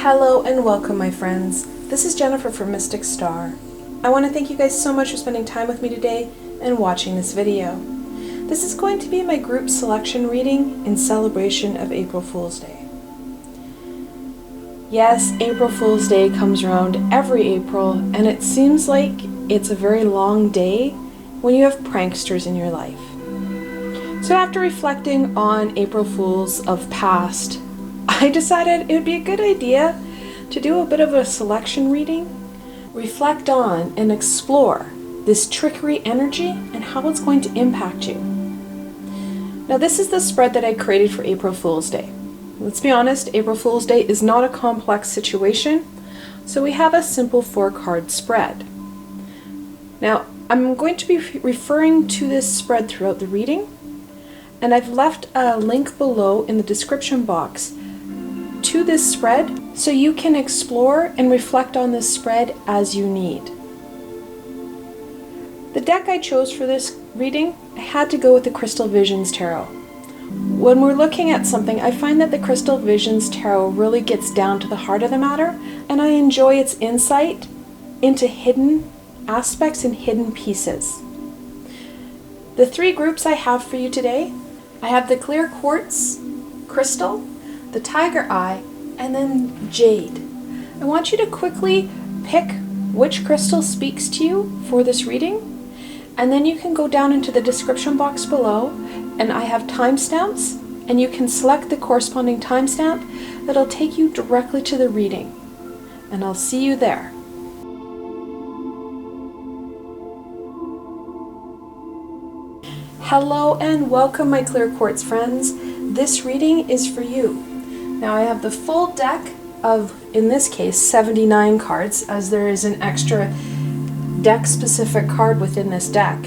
Hello and welcome, my friends. This is Jennifer from Mystic Star. I want to thank you guys so much for spending time with me today and watching this video. This is going to be my group selection reading in celebration of April Fool's Day. Yes, April Fool's Day comes around every April, and it seems like it's a very long day when you have pranksters in your life. So after reflecting on April Fools of past, I decided it would be a good idea to do a bit of a selection reading, reflect on and explore this trickery energy and how it's going to impact you. Now this is the spread that I created for April Fool's Day. Let's be honest, April Fool's Day is not a complex situation, so we have a simple 4-card spread. Now I'm going to be referring to this spread throughout the reading, and I've left a link below in the description box to this spread so you can explore and reflect on this spread as you need. The deck I chose for this reading, I had to go with the Crystal Visions Tarot. When we're looking at something, I find that the Crystal Visions Tarot really gets down to the heart of the matter, and I enjoy its insight into hidden aspects and hidden pieces. The 3 groups I have for you today, I have the Clear Quartz Crystal, the Tiger Eye, and then Jade. I want you to quickly pick which crystal speaks to you for this reading, and then you can go down into the description box below, and I have timestamps, and you can select the corresponding timestamp that'll take you directly to the reading. And I'll see you there. Hello and welcome, my Clear Quartz friends. This reading is for you. Now I have the full deck of, in this case, 79 cards, as there is an extra deck-specific card within this deck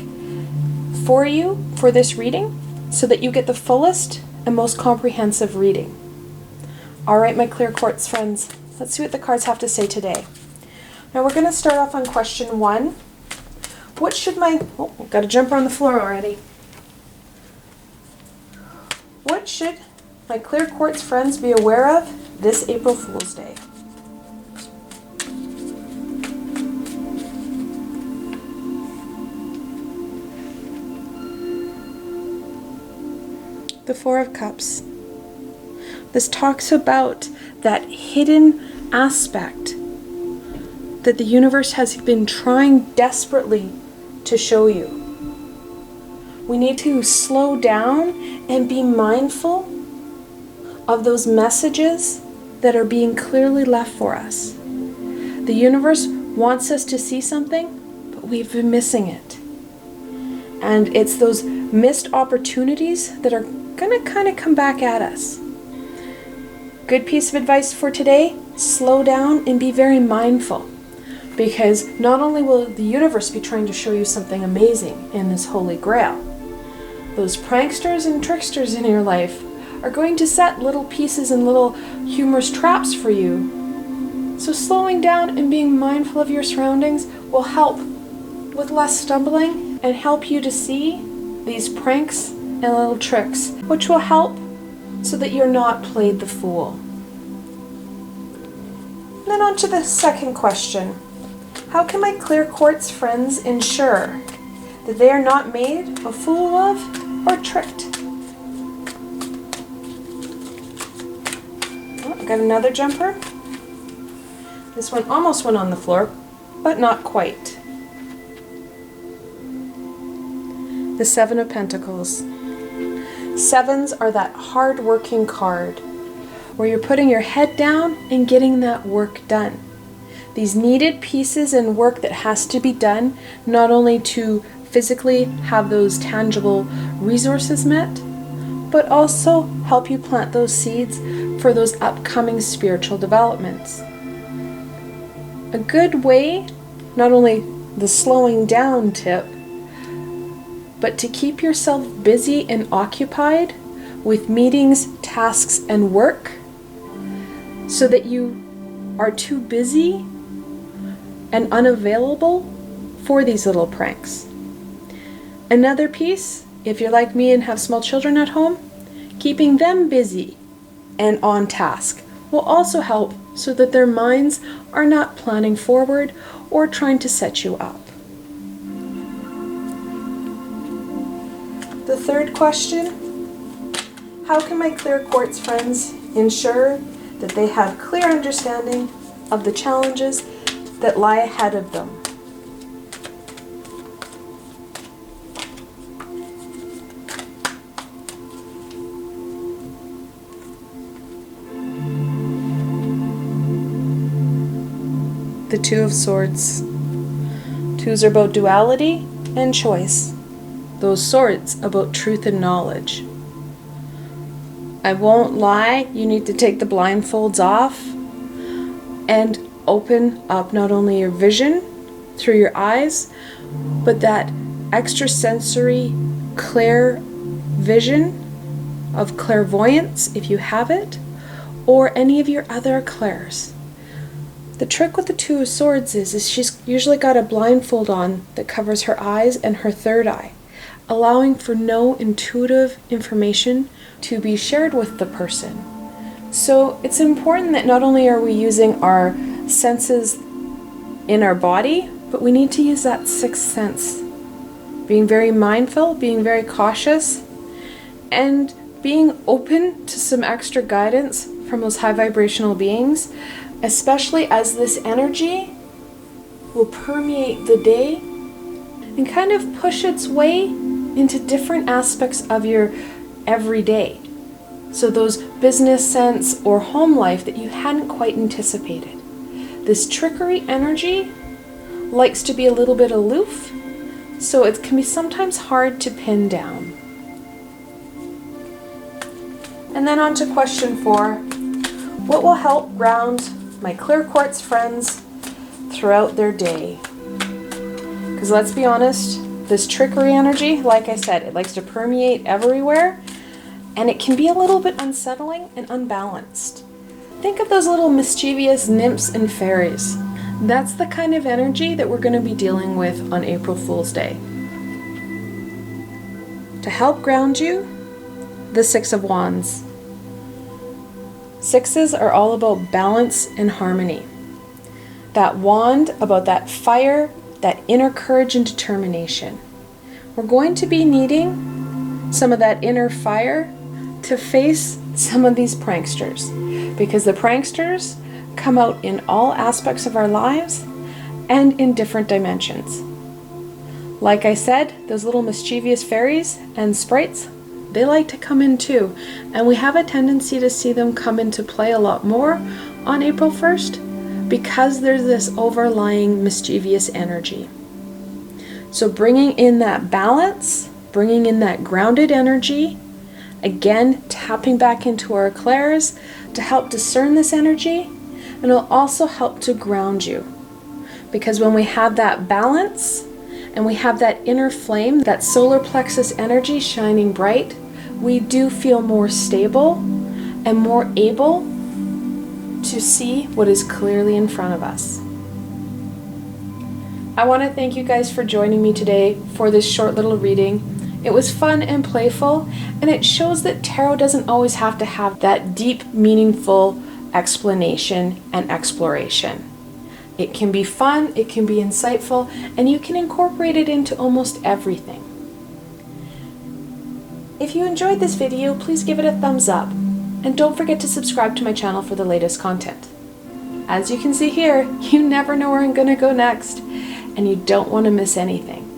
for you for this reading, so that you get the fullest and most comprehensive reading. Alright, my Clear Quartz friends, let's see what the cards have to say today. Now we're going to start off on question 1. What should I've got a jumper on the floor already. What should my Clear Quartz friends be aware of this April Fool's Day? The 4 of Cups. This talks about that hidden aspect that the universe has been trying desperately to show you. We need to slow down and be mindful of those messages that are being clearly left for us. The universe wants us to see something, but we've been missing it. And it's those missed opportunities that are going to kind of come back at us. Good piece of advice for today: slow down and be very mindful. Because not only will the universe be trying to show you something amazing in this Holy Grail, those pranksters and tricksters in your life are going to set little pieces and little humorous traps for you. So slowing down and being mindful of your surroundings will help with less stumbling and help you to see these pranks and little tricks, which will help so that you're not played the fool. Then on to the second question. How can my Clear Quartz friends ensure that they are not made a fool of or tricked? Oh, I got another jumper. This one almost went on the floor, but not quite. The 7 of Pentacles. 7s are that hard-working card where you're putting your head down and getting that work done. These needed pieces and work that has to be done, not only to physically have those tangible resources met, but also help you plant those seeds for those upcoming spiritual developments. A good way, not only the slowing down tip, but to keep yourself busy and occupied with meetings, tasks, and work, so that you are too busy and unavailable for these little pranks. Another piece, if you're like me and have small children at home, keeping them busy and on task will also help so that their minds are not planning forward or trying to set you up. The third question: how can my clear quartz friends ensure that they have clear understanding of the challenges that lie ahead of them? The Two of Swords. Twos are about duality and choice. Those swords about truth and knowledge. I won't lie, you need to take the blindfolds off and open up not only your vision through your eyes, but that extrasensory clear vision of clairvoyance, if you have it, or any of your other clairs. The trick with the Two of Swords is she's usually got a blindfold on that covers her eyes and her third eye, allowing for no intuitive information to be shared with the person. So it's important that not only are we using our senses in our body, but we need to use that sixth sense. Being very mindful, being very cautious, and being open to some extra guidance from those high vibrational beings, especially as this energy will permeate the day and kind of push its way into different aspects of your everyday. So those business sense or home life that you hadn't quite anticipated. This trickery energy likes to be a little bit aloof, so it can be sometimes hard to pin down. And then on to question 4. What will help ground my clear quartz friends throughout their day? Because let's be honest, this trickery energy, like I said, it likes to permeate everywhere, and it can be a little bit unsettling and unbalanced. Think of those little mischievous nymphs and fairies. That's the kind of energy that we're going to be dealing with on April Fool's Day. To help ground you, the Six of Wands. Sixes are all about balance and harmony. That wand about that fire, that inner courage and determination. We're going to be needing some of that inner fire to face some of these pranksters, because the pranksters come out in all aspects of our lives and in different dimensions. Like I said, those little mischievous fairies and sprites, they like to come in too, and we have a tendency to see them come into play a lot more on April 1st because there's this overlying mischievous energy. So bringing in that balance, bringing in that grounded energy, again, tapping back into our clairs to help discern this energy, and it'll also help to ground you. Because when we have that balance and we have that inner flame, that solar plexus energy shining bright, we do feel more stable and more able to see what is clearly in front of us. I want to thank you guys for joining me today for this short little reading. It was fun and playful, and it shows that tarot doesn't always have to have that deep, meaningful explanation and exploration. It can be fun, it can be insightful, and you can incorporate it into almost everything. If you enjoyed this video, please give it a thumbs up, and don't forget to subscribe to my channel for the latest content. As you can see here, you never know where I'm going to go next, and you don't want to miss anything.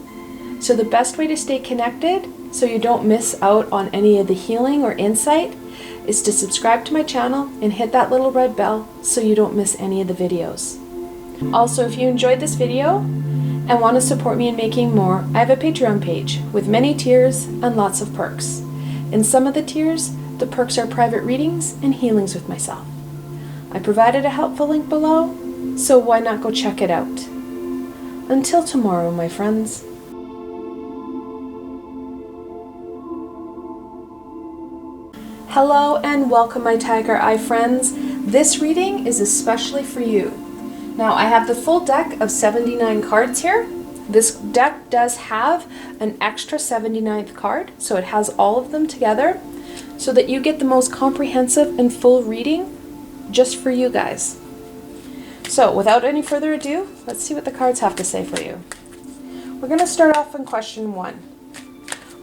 So the best way to stay connected, so you don't miss out on any of the healing or insight, is to subscribe to my channel and hit that little red bell so you don't miss any of the videos. Also, if you enjoyed this video and want to support me in making more, I have a Patreon page with many tiers and lots of perks. In some of the tiers, the perks are private readings and healings with myself. I provided a helpful link below, so why not go check it out? Until tomorrow, my friends. Hello and welcome, my Tiger Eye friends. This reading is especially for you. Now, I have the full deck of 79 cards here. This deck does have an extra 79th card, so it has all of them together so that you get the most comprehensive and full reading just for you guys. So without any further ado, let's see what the cards have to say for you. We're going to start off in question 1.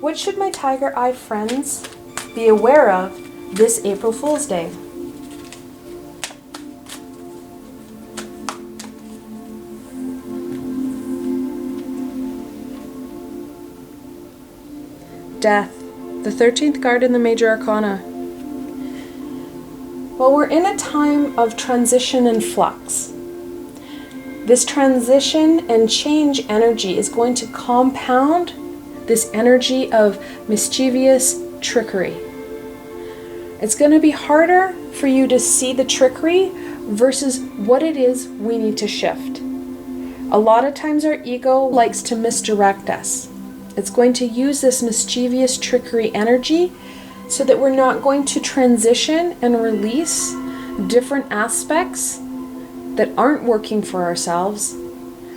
What should my Tiger Eye friends be aware of this April Fool's Day? Death, the 13th card in the Major Arcana. Well, we're in a time of transition and flux. This transition and change energy is going to compound this energy of mischievous trickery. It's going to be harder for you to see the trickery versus what it is we need to shift. A lot of times our ego likes to misdirect us. It's going to use this mischievous trickery energy so that we're not going to transition and release different aspects that aren't working for ourselves.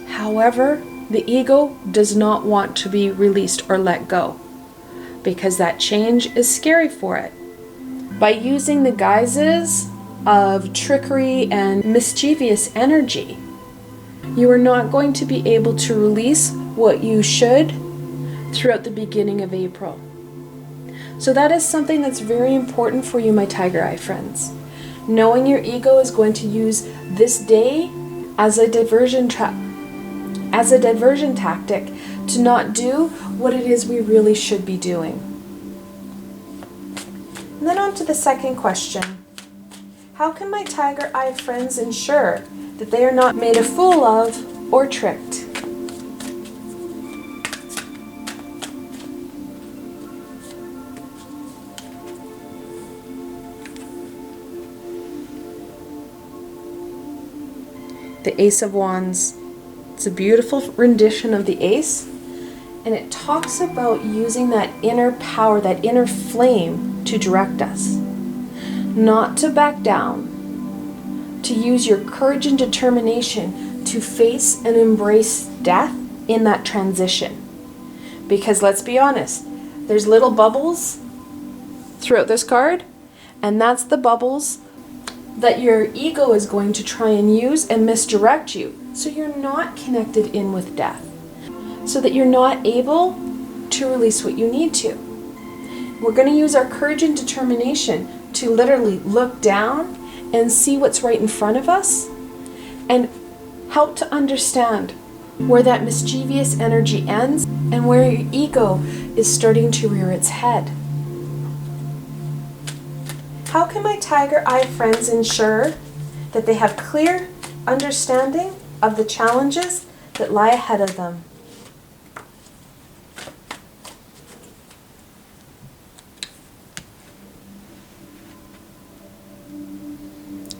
However, the ego does not want to be released or let go because that change is scary for it. By using the guises of trickery and mischievous energy, you are not going to be able to release what you should throughout the beginning of April. So that is something that's very important for you, my Tiger Eye friends. Knowing your ego is going to use this day as a diversion tactic to not do what it is we really should be doing. And then on to the second question. How can my Tiger Eye friends ensure that they are not made a fool of or tricked? The Ace of Wands. It's a beautiful rendition of the Ace, and it talks about using that inner power, that inner flame to direct us. Not to back down, to use your courage and determination to face and embrace death in that transition. Because let's be honest, there's little bubbles throughout this card, and that's the bubbles that your ego is going to try and use and misdirect you so you're not connected in with death, so that you're not able to release what you need to. We're going to use our courage and determination to literally look down and see what's right in front of us and help to understand where that mischievous energy ends and where your ego is starting to rear its head. How can my Tiger Eye friends ensure that they have clear understanding of the challenges that lie ahead of them?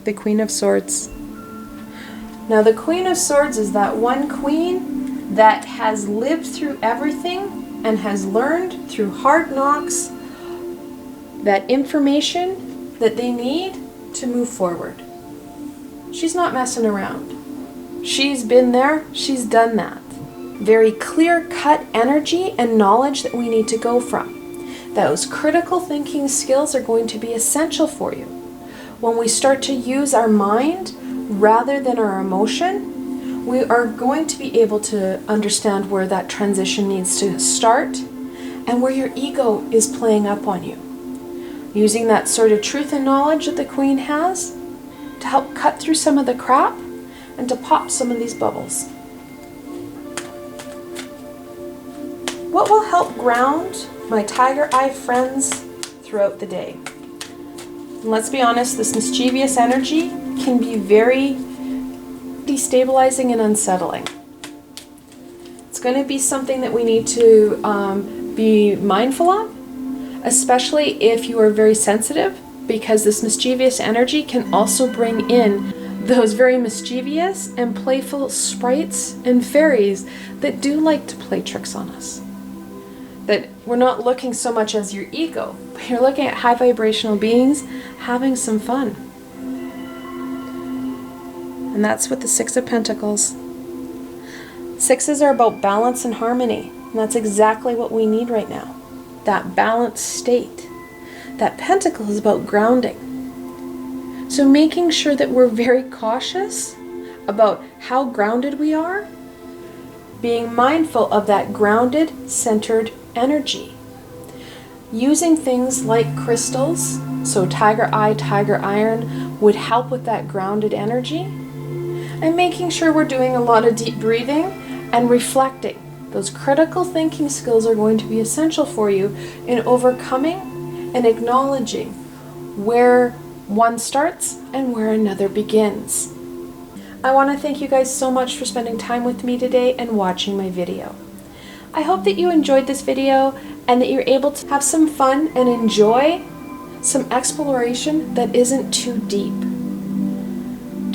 The Queen of Swords. Now the Queen of Swords is that one queen that has lived through everything and has learned through hard knocks that information that they need to move forward. She's not messing around. She's been there, she's done that. Very clear-cut energy and knowledge that we need to go from. Those critical thinking skills are going to be essential for you. When we start to use our mind rather than our emotion, we are going to be able to understand where that transition needs to start and where your ego is playing up on you. Using that sort of truth and knowledge that the Queen has to help cut through some of the crap and to pop some of these bubbles. What will help ground my Tiger Eye friends throughout the day? And let's be honest, this mischievous energy can be very destabilizing and unsettling. It's going to be something that we need to be mindful of, especially if you are very sensitive, because this mischievous energy can also bring in those very mischievous and playful sprites and fairies that do like to play tricks on us. That we're not looking so much as your ego, but you're looking at high vibrational beings having some fun. And that's with the Six of Pentacles. Sixes are about balance and harmony, and that's exactly what we need right now. That balanced state. That Pentacle is about grounding. So making sure that we're very cautious about how grounded we are, being mindful of that grounded, centered energy. Using things like crystals, so tiger eye, tiger iron, would help with that grounded energy. And making sure we're doing a lot of deep breathing and reflecting. Those critical thinking skills are going to be essential for you in overcoming and acknowledging where one starts and where another begins. I want to thank you guys so much for spending time with me today and watching my video. I hope that you enjoyed this video and that you're able to have some fun and enjoy some exploration that isn't too deep.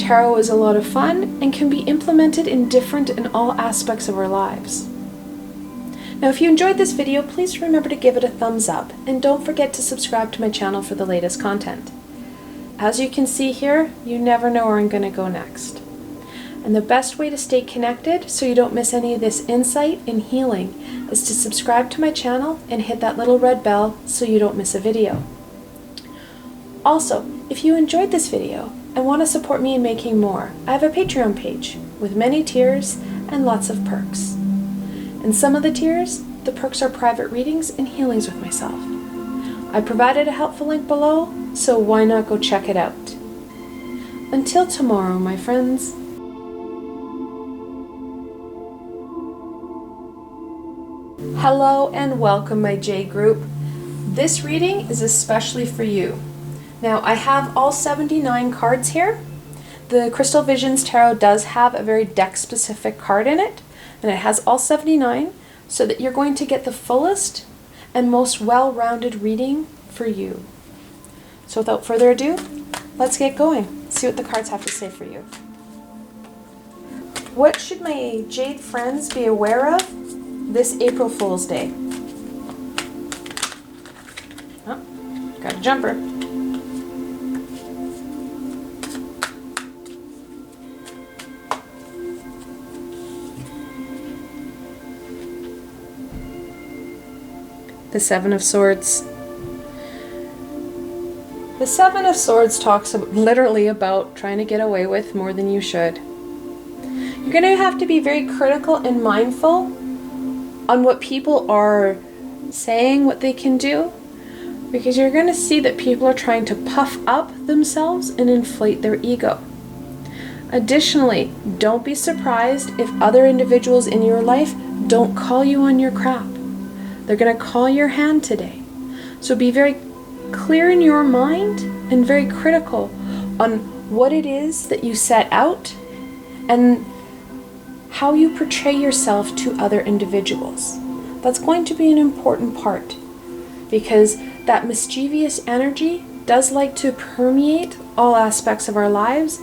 Tarot is a lot of fun and can be implemented in different and all aspects of our lives. Now, if you enjoyed this video, please remember to give it a thumbs up and don't forget to subscribe to my channel for the latest content. As you can see here, you never know where I'm going to go next. And the best way to stay connected so you don't miss any of this insight and healing is to subscribe to my channel and hit that little red bell so you don't miss a video. Also, if you enjoyed this video and want to support me in making more, I have a Patreon page with many tiers and lots of perks. In some of the tiers, the perks are private readings and healings with myself. I provided a helpful link below, so why not go check it out? Until tomorrow, my friends. Hello and welcome, my Jade group. This reading is especially for you. Now, I have all 79 cards here. The Crystal Visions Tarot does have a very deck-specific card in it, and it has all 79, so that you're going to get the fullest and most well-rounded reading for you. So without further ado, let's get going. See what the cards have to say for you. What should my Jade friends be aware of this April Fool's Day? Oh, got a jumper. The Seven of Swords. The Seven of Swords talks literally about trying to get away with more than you should. You're going to have to be very critical and mindful on what people are saying, what they can do, because you're going to see that people are trying to puff up themselves and inflate their ego. Additionally, don't be surprised if other individuals in your life don't call you on your crap. They're going to call your hand today. So be very clear in your mind and very critical on what it is that you set out and how you portray yourself to other individuals. That's going to be an important part, because that mischievous energy does like to permeate all aspects of our lives,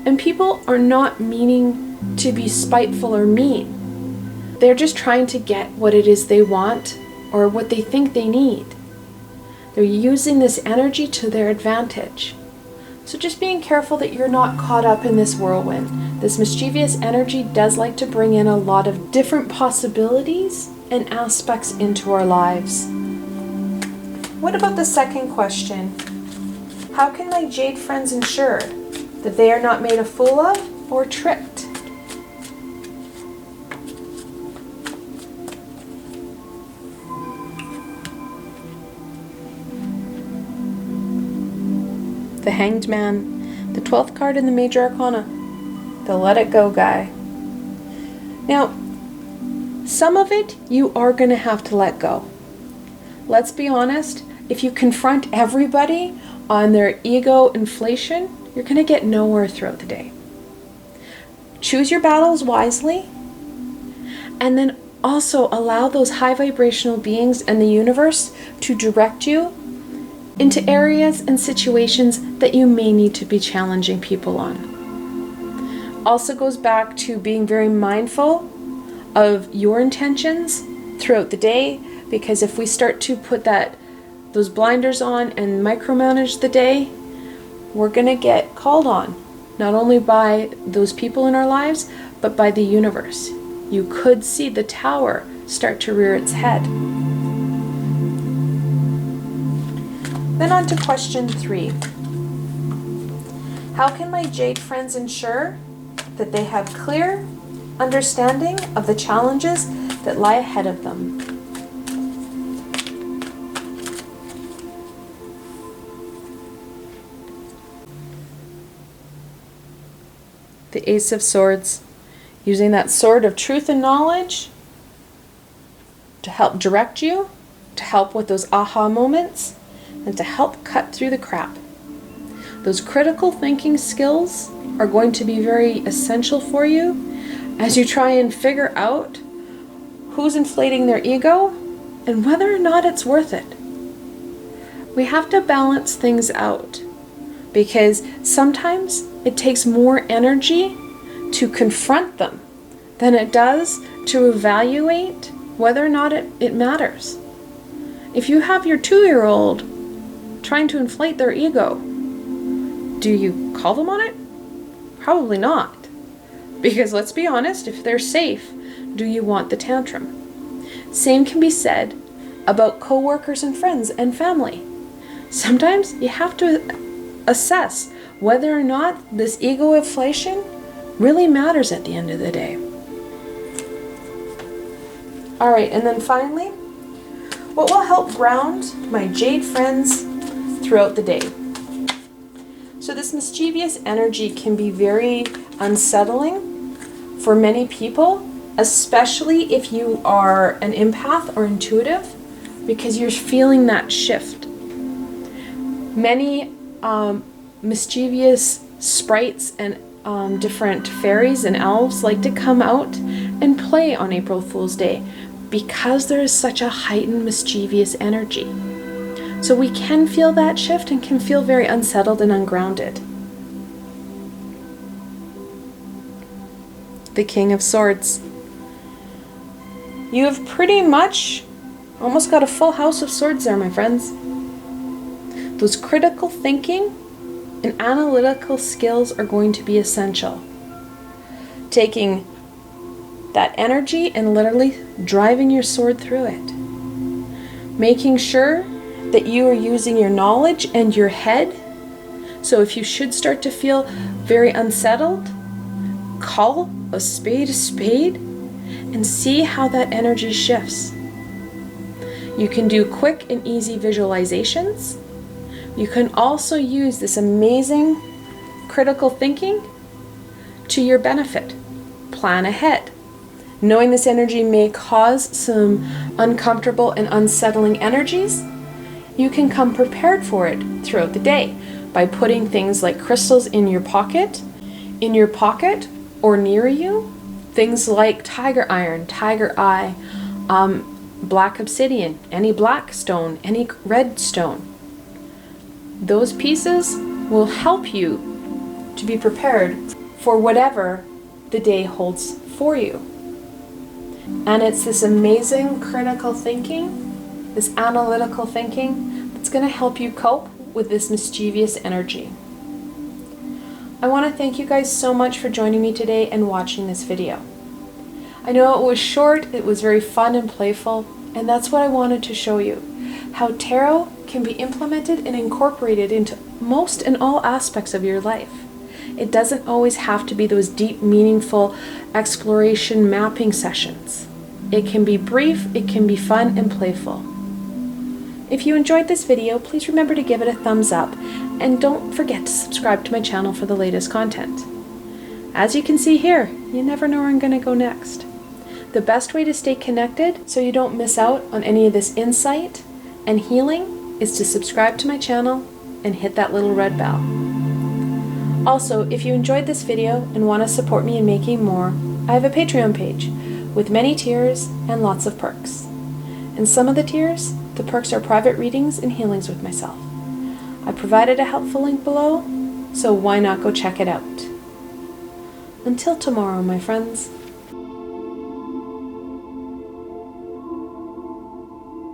and people are not meaning to be spiteful or mean. They're just trying to get what it is they want or what they think they need. They're using this energy to their advantage. So just being careful that you're not caught up in this whirlwind. This mischievous energy does like to bring in a lot of different possibilities and aspects into our lives. What about the second question? How can my Jade friends ensure that they are not made a fool of or tricked? The Hanged Man, the 12th card in the Major Arcana, the Let It Go guy. Now, some of it you are going to have to let go. Let's be honest, if you confront everybody on their ego inflation, you're going to get nowhere throughout the day. Choose your battles wisely, and then also allow those high vibrational beings and the universe to direct you into areas and situations that you may need to be challenging people on. Also goes back to being very mindful of your intentions throughout the day, because if we start to put those blinders on and micromanage the day, we're going to get called on, not only by those people in our lives, but by the universe. You could see the tower start to rear its head. Then on to question 3. How can my Jade friends ensure that they have clear understanding of the challenges that lie ahead of them. The Ace of Swords, using that sword of truth and knowledge to help direct you, to help with those aha moments, and to help cut through the crap. Those critical thinking skills are going to be very essential for you as you try and figure out who's inflating their ego and whether or not it's worth it. We have to balance things out because sometimes it takes more energy to confront them than it does to evaluate whether or not it matters. If you have your 2-year-old trying to inflate their ego, do you call them on it? Probably not. Because let's be honest, if they're safe, do you want the tantrum? Same can be said about coworkers and friends and family. Sometimes you have to assess whether or not this ego inflation really matters at the end of the day. All right, and then finally, what will help ground my Jade friends throughout the day? So this mischievous energy can be very unsettling for many people, especially if you are an empath or intuitive, because you're feeling that shift. Many mischievous sprites and different fairies and elves like to come out and play on April Fool's Day because there is such a heightened mischievous energy. So we can feel that shift and can feel very unsettled and ungrounded. The King of Swords. You have pretty much almost got a full house of swords there, my friends. Those critical thinking and analytical skills are going to be essential. Taking that energy and literally driving your sword through it. Making sure that you are using your knowledge and your head. So if you should start to feel very unsettled, call a spade and see how that energy shifts. You can do quick and easy visualizations. You can also use this amazing critical thinking to your benefit. Plan ahead. Knowing this energy may cause some uncomfortable and unsettling energies, you can come prepared for it throughout the day by putting things like crystals in your pocket or near you. Things like tiger iron, tiger eye, black obsidian, any black stone, any red stone. Those pieces will help you to be prepared for whatever the day holds for you. And it's this amazing critical thinking, this analytical thinking, that's going to help you cope with this mischievous energy. I want to thank you guys so much for joining me today and watching this video. I know it was short, it was very fun and playful, and that's what I wanted to show you. How tarot can be implemented and incorporated into most and all aspects of your life. It doesn't always have to be those deep, meaningful exploration mapping sessions. It can be brief, it can be fun and playful. If you enjoyed this video, please remember to give it a thumbs up and don't forget to subscribe to my channel for the latest content. As you can see here, you never know where I'm going to go next. The best way to stay connected so you don't miss out on any of this insight and healing is to subscribe to my channel and hit that little red bell. Also, if you enjoyed this video and want to support me in making more, I have a Patreon page with many tiers and lots of perks. In some of the tiers, the perks are private readings and healings with myself. I provided a helpful link below, so why not go check it out? Until tomorrow, my friends.